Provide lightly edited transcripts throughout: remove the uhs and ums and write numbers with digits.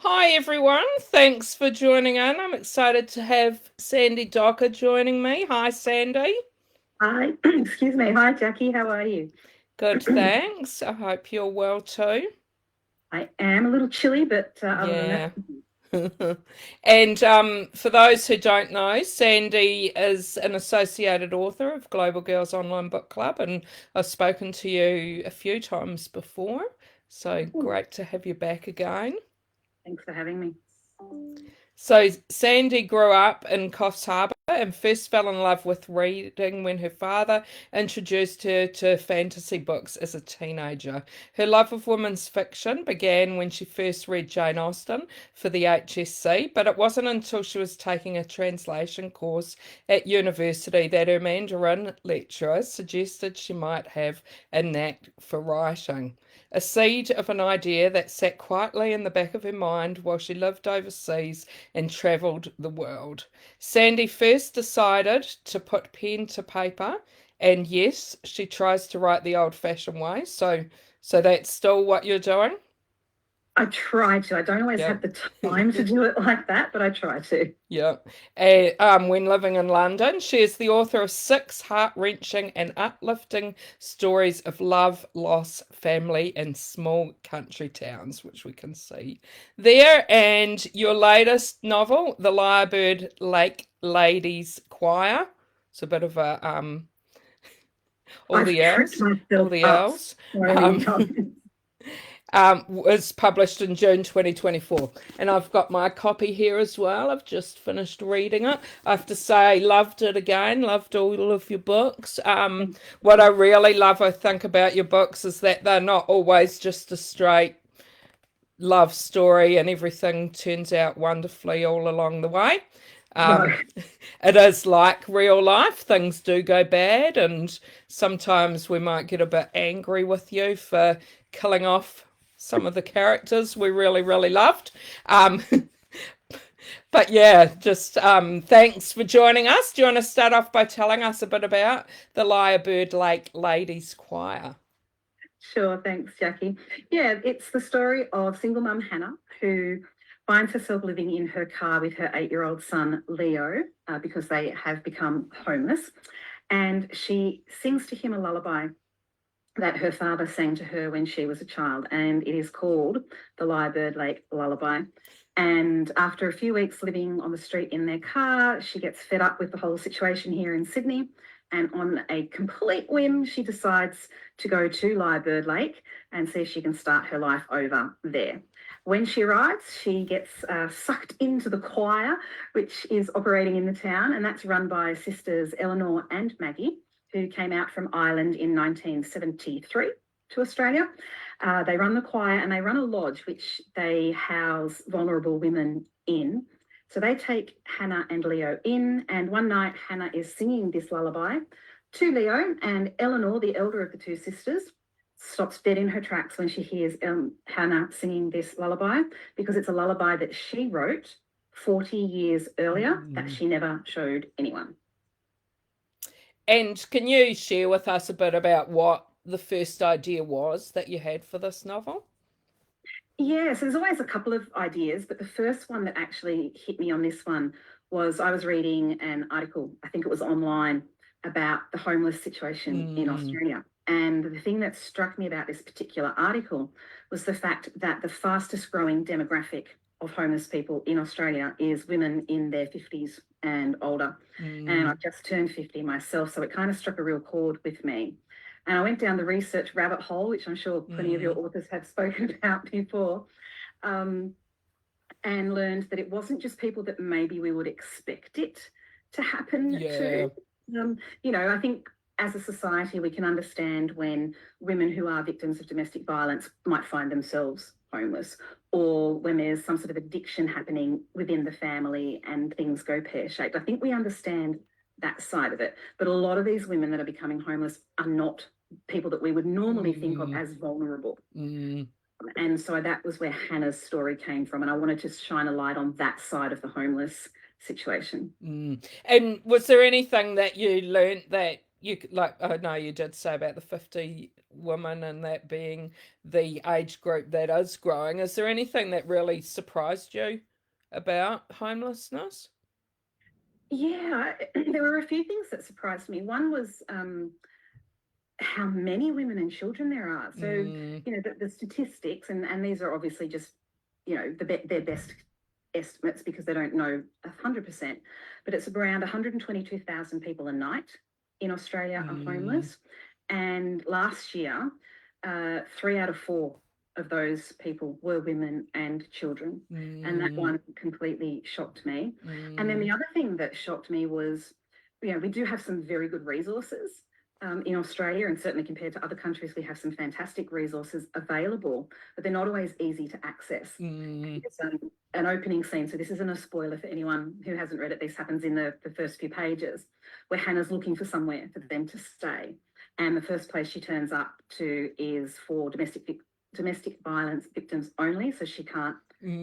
Hi everyone, thanks for joining in. I'm excited to have Sandie Docker joining me. Hi Sandy. Hi, excuse me. Hi, Jackie. How are you? Good, thanks. I hope you're well too. I am a little chilly, but other than that, Yeah. And for those who don't know, Sandy is an associated author of Global Girls Online Book Club, and I've spoken to you a few times before. So oh, great to have you back again. thanks for having me. So Sandy grew up in Coffs Harbour and first fell in love with reading when her father introduced her to fantasy books as a teenager. Her love of women's fiction began when she first read Jane Austen for the HSC, but it wasn't until she was taking a translation course at university that her Mandarin lecturer suggested she might have a knack for writing. A seed of an idea that sat quietly in the back of her mind while she lived overseas and travelled the world. Sandie first decided to put pen to paper, and yes, she tries to write the old-fashioned way. So that's still what you're doing? I try to. I don't always Yeah. have the time to do it like that, but I try to. Yeah. When living in London, she is the author of six heart-wrenching and uplifting stories of love, loss, family, and small country towns, which we can see there. And your latest novel, The Lyrebird Lake Ladies Choir. It's a bit of a all I've the tripped L's, all myself the up so L's. many Um, times. was published in June 2024. And I've got my copy here as well. I've just finished reading it. I have to say, loved it again, loved all of your books. What I really love, I think, about your books is that they're not always just a straight love story and everything turns out wonderfully all along the way. No, Um, it is like real life. Things do go bad, and sometimes we might get a bit angry with you for killing off some of the characters we really, really loved. Um, but yeah, just thanks for joining us. Do you want to start off by telling us a bit about the Lyrebird Lake Ladies Choir? sure. Thanks, Jackie. Yeah, it's the story of single mum Hannah who finds herself living in her car with her 8-year-old son, Leo, because they have become homeless. And she sings to him a lullaby that her father sang to her when she was a child, and it is called the Lyrebird Lake Lullaby. And after a few weeks living on the street in their car, she gets fed up with the whole situation here in Sydney. And on a complete whim, she decides to go to Lyrebird Lake and see if she can start her life over there. When she arrives, she gets sucked into the choir, which is operating in the town, and that's run by sisters Eleanor and Maggie, who came out from Ireland in 1973 to Australia. They run the choir and they run a lodge which they house vulnerable women in. So they take Hannah and Leo in, and one night Hannah is singing this lullaby to Leo, and Eleanor, the elder of the two sisters, stops dead in her tracks when she hears Hannah singing this lullaby, because it's a lullaby that she wrote 40 years earlier that Mm. she never showed anyone. And can you share with us a bit about what the first idea was that you had for this novel? Yeah, so there's always a couple of ideas, but the first one that actually hit me on this one was I was reading an article, I think it was online, about the homeless situation in Mm, Australia. And the thing that struck me about this particular article was the fact that the fastest growing demographic of homeless people in Australia is women in their 50s and older. And mm, I've just turned 50 myself, so it kind of struck a real chord with me. And I went down the research rabbit hole, which I'm sure plenty of your mm. authors have spoken about before, um, and learned that it wasn't just people that maybe we would expect it to happen to. Yeah. I think as a society, we can understand when women who are victims of domestic violence might find themselves homeless, or when there's some sort of addiction happening within the family and things go pear shaped. I think we understand that side of it. But a lot of these women that are becoming homeless are not people that we would normally think of Mm, as vulnerable. mm, And so that was where Hannah's story came from. And I wanted to shine a light on that side of the homeless situation. mm. And was there anything that you learned that you like? I know you did say about the 50 women, and that being the age group that is growing. Is there anything that really surprised you about homelessness? Yeah, there were a few things that surprised me. One was how many women and children there are. So, Mm, the statistics, and these are obviously just, their best estimates because they don't know 100%, but it's around 122,000 people a night in Australia are mm, homeless. And last year, 3 out of 4 of those people were women and children. And that mm, one completely shocked me. And then mm, the other thing that shocked me was, we do have some very good resources in Australia, and certainly compared to other countries, we have some fantastic resources available, but they're not always easy to access. mm, It's an opening scene, so this isn't a spoiler for anyone who hasn't read it. This happens in the first few pages, where Hannah's looking for somewhere for them to stay. And the first place she turns up to is for domestic violence victims only, so she can't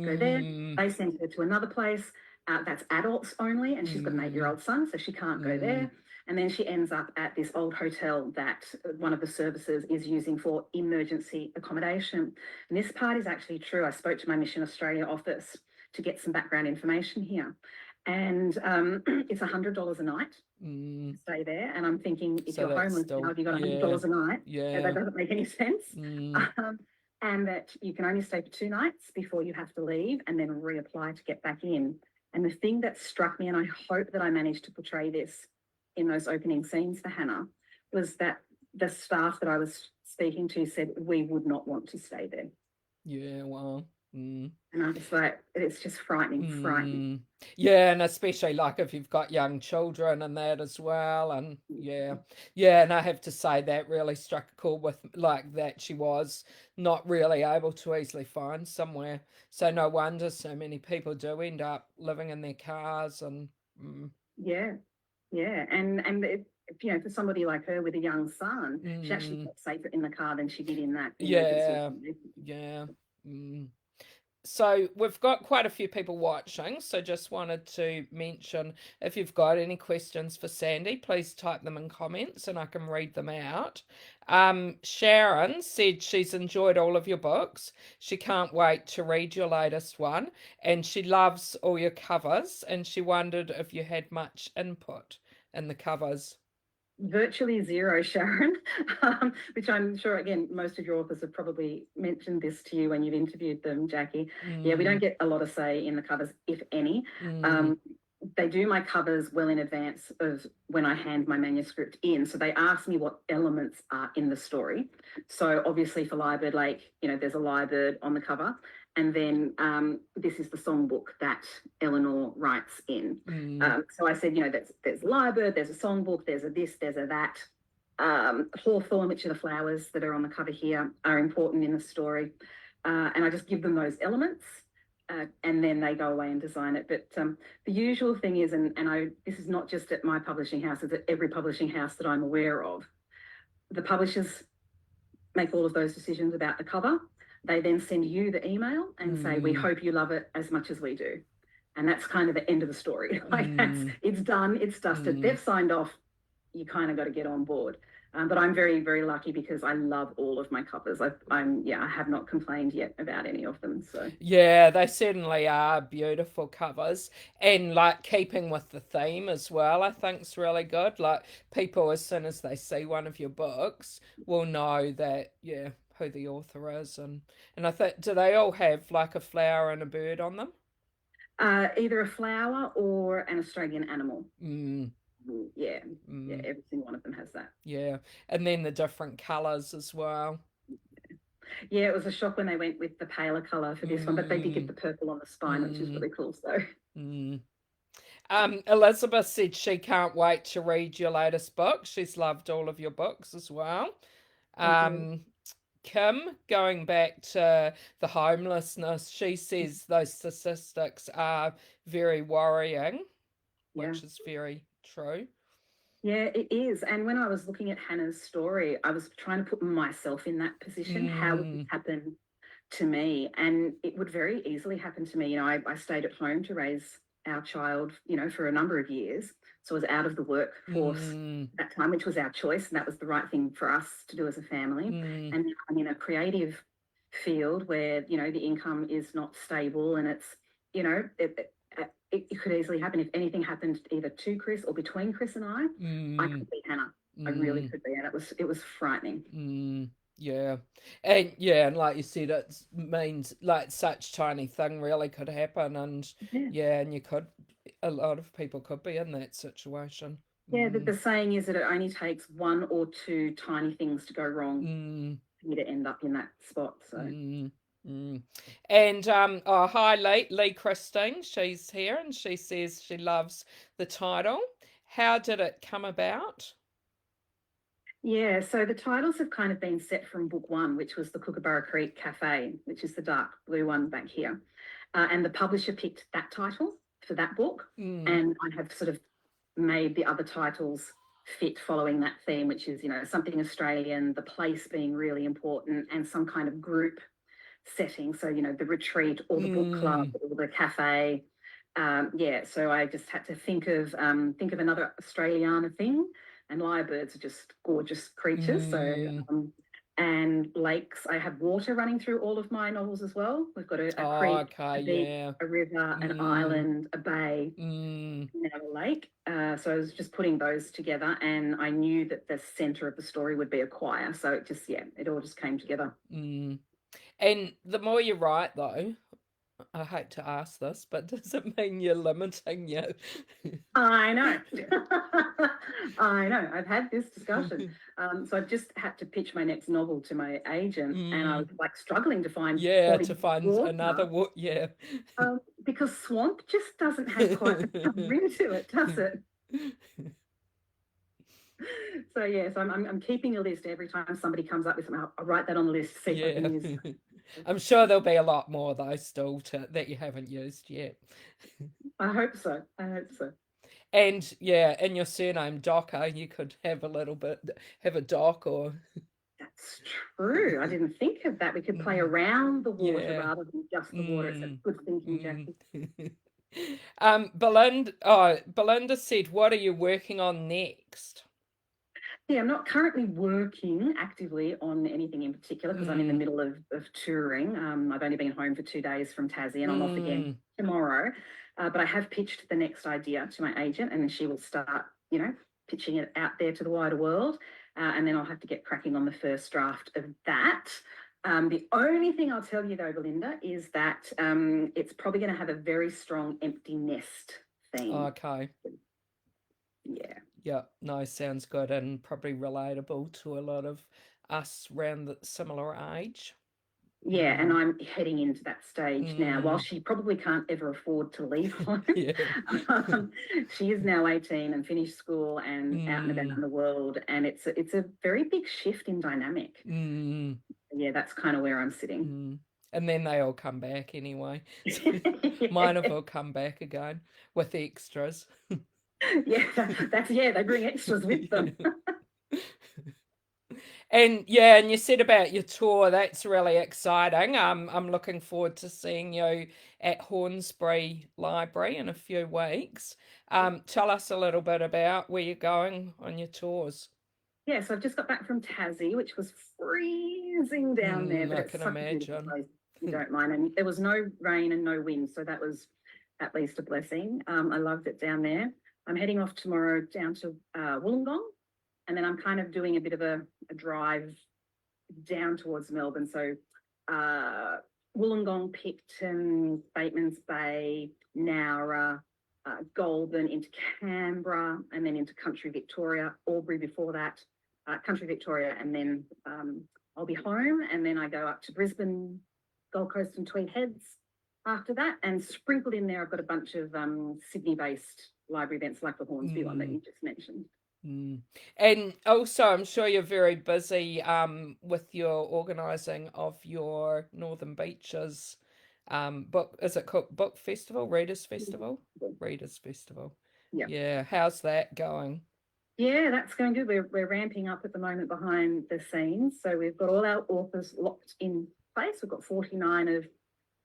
go there. mm, They send her to another place that's adults only, and she's got an mm, 8-year-old son, so she can't go mm, there. And then she ends up at this old hotel that one of the services is using for emergency accommodation. And this part is actually true. I spoke to my Mission Australia office to get some background information here. And it's $100 a night mm. to stay there. And I'm thinking, if So you're that's homeless, how still, have you got yeah, $100 a night? yeah. That doesn't make any sense. Mm, And that you can only stay for 2 nights before you have to leave and then reapply to get back in. And the thing that struck me, and I hope that I managed to portray this in those opening scenes for Hannah, was that the staff that I was speaking to said we would not want to stay there. yeah, well, mm. And I was like, it's just frightening, frightening. Mm. Yeah, and especially like if you've got young children and that as well. And yeah, yeah, and I have to say that really struck a chord with like that she was not really able to easily find somewhere. So no wonder so many people do end up living in their cars and Yeah, yeah. And for somebody like her with a young son, she actually mm, felt safer in the car than she did in that emergency yeah, accommodation. yeah. Mm. So we've got quite a few people watching, so just wanted to mention if you've got any questions for Sandie, please type them in comments and I can read them out. Sharon said she's enjoyed all of your books. She can't wait to read your latest one, and she loves all your covers, and she wondered if you had much input in the covers. Virtually zero, Sharon, which I'm sure, again, most of your authors have probably mentioned this to you when you've interviewed them, Jackie. Yeah, we don't Mm, get a lot of say in the covers, if any. mm, Um, they do my covers well in advance of when I hand my manuscript in. So they ask me what elements are in the story. So obviously for Lyrebird Lake, there's a lyrebird on the cover. And then this is the songbook that Eleanor writes in. mm, So I said, there's lyrebird, there's a songbook, there's a this, there's a that. Hawthorn, which are the flowers that are on the cover here, are important in the story. And I just give them those elements. And then they go away and design it. But the usual thing is, and this is not just at my publishing house, it's at every publishing house that I'm aware of, the publishers make all of those decisions about the cover. They then send you the email and say, we mm, hope you love it as much as we do. And that's kind of the end of the story. mm, It's done, it's dusted, mm. they've signed off. You kind of got to get on board. But I'm very, very lucky because I love all of my covers. I have not complained yet about any of them. So Yeah, they certainly are beautiful covers and like keeping with the theme as well, I think's really good. Like people as soon as they see one of your books will know that, yeah, who the author is and I think do they all have like a flower and a bird on them? either a flower or an Australian animal. Mm, Yeah, yeah, mm, every single one of them has that. yeah. And then the different colours as well. Yeah, it was a shock when they went with the paler colour for this one, but they did get Mm, the purple on the spine, which is mm, really cool. So mm. Elizabeth said she can't wait to read your latest book. She's loved all of your books as well. thank you. Um, Kim, going back to the homelessness, she says those statistics are very worrying, Yeah. which is very true. Yeah, it is. And when I was looking at Hannah's story, I was trying to put myself in that position. How would it Mm, happen to me? And it would very easily happen to me. I stayed at home to raise our child, for a number of years. So I was out of the workforce at that time, which was our choice, and that was the right thing for us to do as a family. And I'm in a creative field where, the income is not stable, and it's, it could easily happen. If anything happened either to Chris or between Chris and I could be Hannah. I really could be, and it was frightening. Yeah. And like you said, it means like such tiny thing really could happen, and and a lot of people could be in that situation. Yeah, the saying is that it only takes one or two tiny things to go wrong for you to end up in that spot. So. And hi Lee Christine, she's here and she says she loves the title. How did it come about? Yeah, so the titles have kind of been set from book one, which was the Kookaburra Creek Cafe, which is the dark blue one back here. And the publisher picked that title for that book. And I have sort of made the other titles fit following that theme, which is, something Australian, the place being really important, and some kind of group setting. So, the retreat or the book club or the cafe. So I just had to think of another Australiana thing. And lyrebirds are just gorgeous creatures. So, and lakes. I have water running through all of my novels as well. We've got a creek, a beach, a river, an island, a bay, and a lake. So I was just putting those together, and I knew that the centre of the story would be a choir. So it all just came together. And the more you write, though, I hate to ask this, but does it mean you're limiting you? I know. I know. I've had this discussion. So I've just had to pitch my next novel to my agent, and I was like struggling to find another because swamp just doesn't have quite the ring to it, does it? So yes, I'm keeping a list every time somebody comes up with something. I'll write that on the list. See if I can use. I'm sure there'll be a lot more though still that you haven't used yet. I hope so. And in your surname Docker, you could have a dock or. That's true. I didn't think of that. We could play around the water rather than just the water. It's a good thinking, Jackie. Belinda said, "What are you working on next?" Yeah, I'm not currently working actively on anything in particular because I'm in the middle of touring. I've only been home for 2 days from Tassie, and I'm off again tomorrow. But I have pitched the next idea to my agent, and she will start, pitching it out there to the wider world. And then I'll have to get cracking on the first draft of that. The only thing I'll tell you though, Belinda, is that it's probably going to have a very strong empty nest theme. Okay. Yeah. Yeah, no, sounds good and probably relatable to a lot of us around the similar age. Yeah, and I'm heading into that stage now. While she probably can't ever afford to leave home, she is now 18 and finished school and out and about in the world, and it's a very big shift in dynamic. Yeah, that's kind of where I'm sitting. And then they all come back anyway. Mine have all come back again with extras. They bring extras with them. And you said about your tour, that's really exciting. I'm looking forward to seeing you at Hornsbury Library in a few weeks. Tell us a little bit about where you're going on your tours. Yeah, so I've just got back from Tassie, which was freezing down there, but I can imagine. You don't mind, and there was no rain and no wind, so that was at least a blessing. I loved it down there. I'm heading off tomorrow down to Wollongong, and then I'm kind of doing a bit of a drive down towards Melbourne. So Wollongong, Picton, Bateman's Bay, Nowra, Goulburn into Canberra, and then into country Victoria, Albury before that, country Victoria, and then I'll be home, and then I go up to Brisbane, Gold Coast and Tweed Heads after that, and sprinkled in there I've got a bunch of Sydney-based library events like the Hornsby one that you just mentioned. And also I'm sure you're very busy with your organising of your Northern Beaches book, is it called Book Festival, Readers Festival? Readers Festival. Yeah, how's that going? Yeah, that's going good. We're ramping up at the moment behind the scenes. So we've got all our authors locked in place. We've got 49 of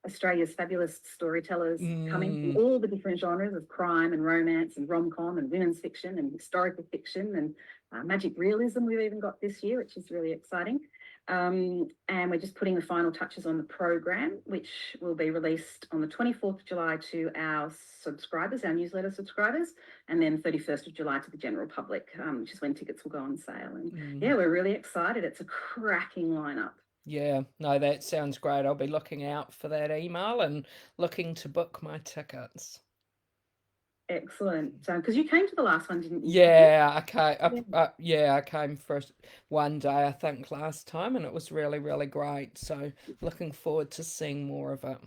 Australia's fabulous storytellers coming from Mm. all the different genres of crime and romance and rom-com and women's fiction and historical fiction and magic realism we've even got this year, which is really exciting. And we're just putting the final touches on the program, which will be released on the 24th of July to our subscribers, our newsletter subscribers, and then 31st of July to the general public, which is when tickets will go on sale. And yeah, we're really excited. It's a cracking lineup. Yeah, no, that sounds great. I'll be looking out for that email and looking to book my tickets. Excellent. Because you came to the last one, didn't you, Jackie? Yeah, I came for one day, I think, last time, and it was really, really great. So looking forward to seeing more of it.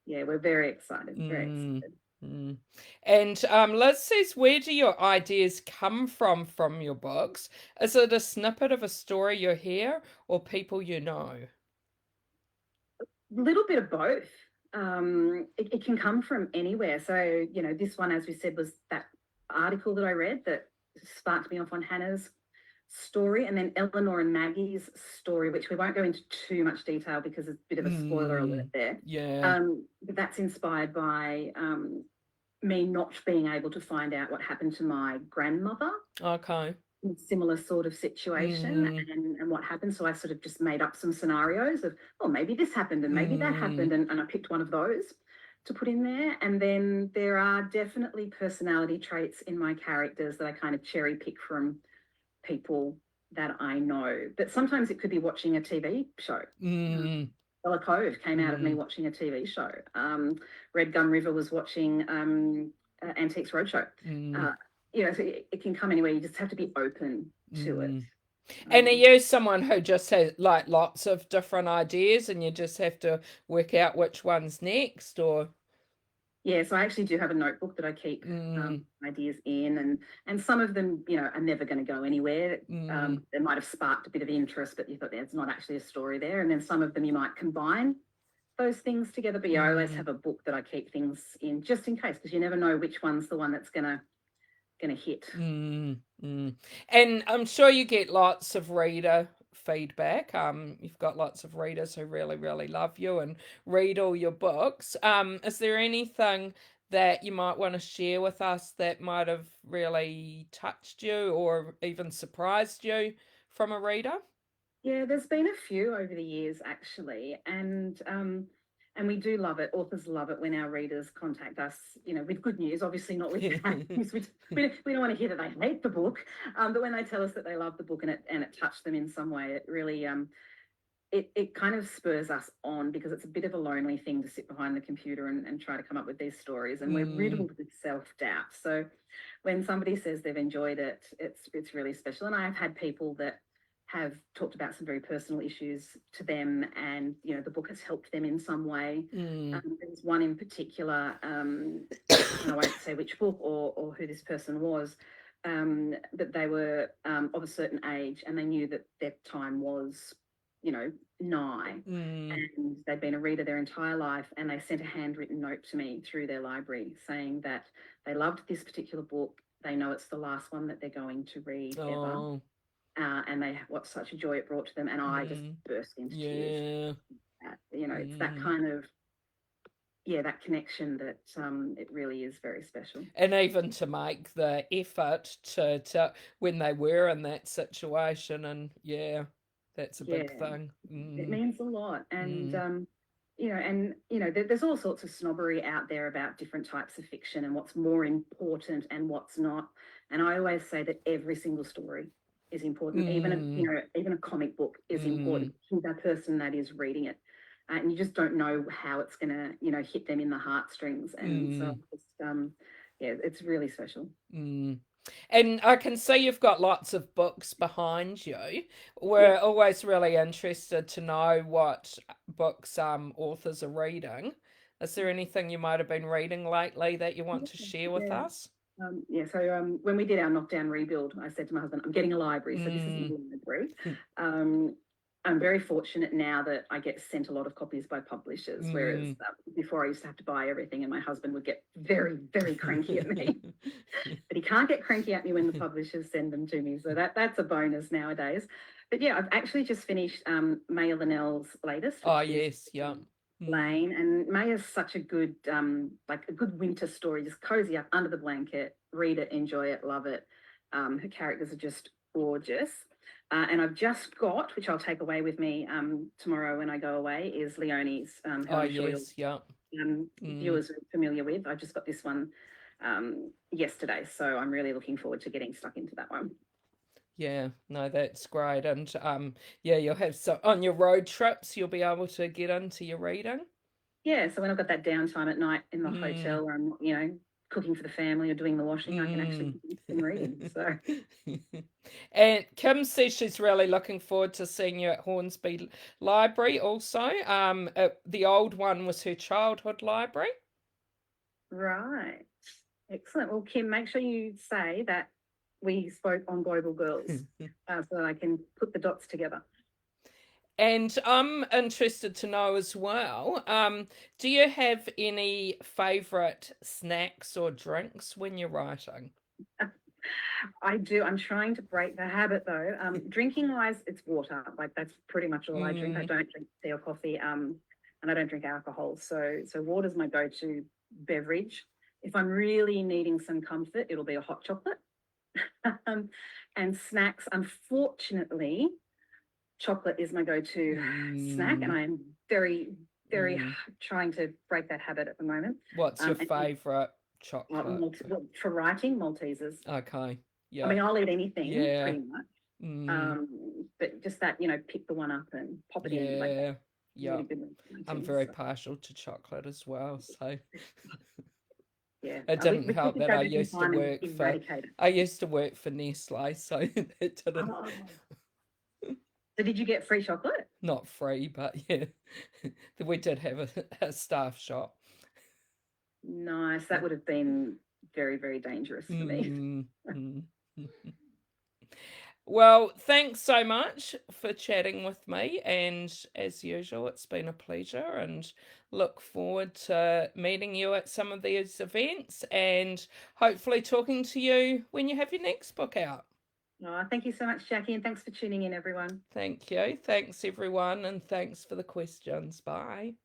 Yeah, we're very excited. Very Mm, excited. mm. And Liz says, where do your ideas come from your books? Is it a snippet of a story you hear or people you know? A little bit of both. It can come from anywhere. So, this one, as we said, was that article that I read that sparked me off on Hannah's story, and then Eleanor and Maggie's story, which we won't go into too much detail because it's a bit of a spoiler alert there. Yeah. But that's inspired by me not being able to find out what happened to my grandmother. Okay. In a similar sort of situation and what happened. So I sort of just made up some scenarios of, oh, maybe this happened and maybe that happened. And I picked one of those to put in there. And then there are definitely personality traits in my characters that I kind of cherry pick from people that I know. But sometimes it could be watching a TV show. Bella Cove came out of me watching a TV show. Red Gum River was watching Antiques Roadshow. So it can come anywhere. You just have to be open to it. And are you someone who just has like lots of different ideas and you just have to work out which one's next, or? Yeah, so I actually do have a notebook that I keep ideas in, and some of them, are never going to go anywhere. They might have sparked a bit of interest, but you thought there's not actually a story there. And then some of them you might combine those things together. But I always have a book that I keep things in just in case, because you never know which one's the one that's gonna hit. And I'm sure you get lots of reader feedback. You've got lots of readers who really, really love you and read all your books. Is there anything that you might want to share with us that might have really touched you or even surprised you from a reader? Yeah, there's been a few over the years actually, and we do love it. Authors love it when our readers contact us, with good news. Obviously, not with bad news. We don't want to hear that they hate the book, but when they tell us that they love the book and it touched them in some way, it really it kind of spurs us on, because it's a bit of a lonely thing to sit behind the computer and try to come up with these stories, and we're riddled with self-doubt. So when somebody says they've enjoyed it, it's really special. And I've had people that have talked about some very personal issues to them, and the book has helped them in some way. There's one in particular, and I won't say which book or who this person was, but they were of a certain age, and they knew that their time was nigh, and they'd been a reader their entire life, and they sent a handwritten note to me through their library saying that they loved this particular book. They know it's the last one that they're going to read ever. And what such a joy it brought to them, and I just burst into tears. It's that kind of that connection that it really is very special. And even to make the effort to when they were in that situation, and that's a big thing. It means a lot, and there's all sorts of snobbery out there about different types of fiction and what's more important and what's not. And I always say that every single story is important. Even a comic book is important to the person that is reading it, and you just don't know how it's going to hit them in the heartstrings. And so it's really special. And I can see you've got lots of books behind you. We're always really interested to know what books authors are reading. Is there anything you might have been reading lately that you want to share with us? So when we did our knockdown rebuild, I said to my husband, I'm getting a library, so this isn't a library. I'm very fortunate now that I get sent a lot of copies by publishers, whereas before I used to have to buy everything, and my husband would get very, very cranky at me. But he can't get cranky at me when the publishers send them to me, so that's a bonus nowadays. But I've actually just finished Maya Linnell's latest. Oh, yes, yeah. Lane, and Maya's such a good, like a good winter story. Just cozy up under the blanket, read it, enjoy it, love it. Her characters are just gorgeous. And I've just got, which I'll take away with me tomorrow when I go away, is Leonie's, who Oh, I'm sure yes, yeah. viewers are familiar with. I just got this one yesterday, so I'm really looking forward to getting stuck into that one. Yeah, no, that's great. And yeah, you'll have so on your road trips, you'll be able to get into your reading. Yeah, so when I've got that downtime at night in the Mm, hotel where I'm, cooking for the family or doing the washing, I can actually mm. do some reading. So And Kim says she's really looking forward to seeing you at Hornsby Library also. The old one was her childhood library. right. Excellent. Well, Kim, make sure you say that we spoke on Global Girls so that I can put the dots together. And I'm interested to know as well, do you have any favourite snacks or drinks when you're writing? I do. I'm trying to break the habit though. Drinking wise, it's water. Like that's pretty much all I drink. I Mm, don't drink tea or coffee, and I don't drink alcohol. So water's my go-to beverage. If I'm really needing some comfort, it'll be a hot chocolate. And snacks, unfortunately, chocolate is my go-to snack, and mm, I'm very, very mm. trying to break that habit at the moment. What's your And favourite chocolate? well, for writing, Maltesers. Okay, I yeah, mean, I'll eat anything yeah, pretty much. mm, But just that, pick the one up and pop it in, like yeah, yeah. really good I'm routine. very So partial to chocolate as well, so yeah, it we, didn't we could help just that go back in time and eradicate it. I used to work for Nestle, so it didn't. Oh. So did you get free chocolate? Not free, but yeah, we did have a staff shop. Nice. That would have been very, very dangerous for me. Mm, mm. Well, thanks so much for chatting with me, and as usual, it's been a pleasure, and look forward to meeting you at some of these events and hopefully talking to you when you have your next book out. Oh, thank you so much, Jackie, and thanks for tuning in, everyone. Thank you. Thanks, everyone, and thanks for the questions. Bye.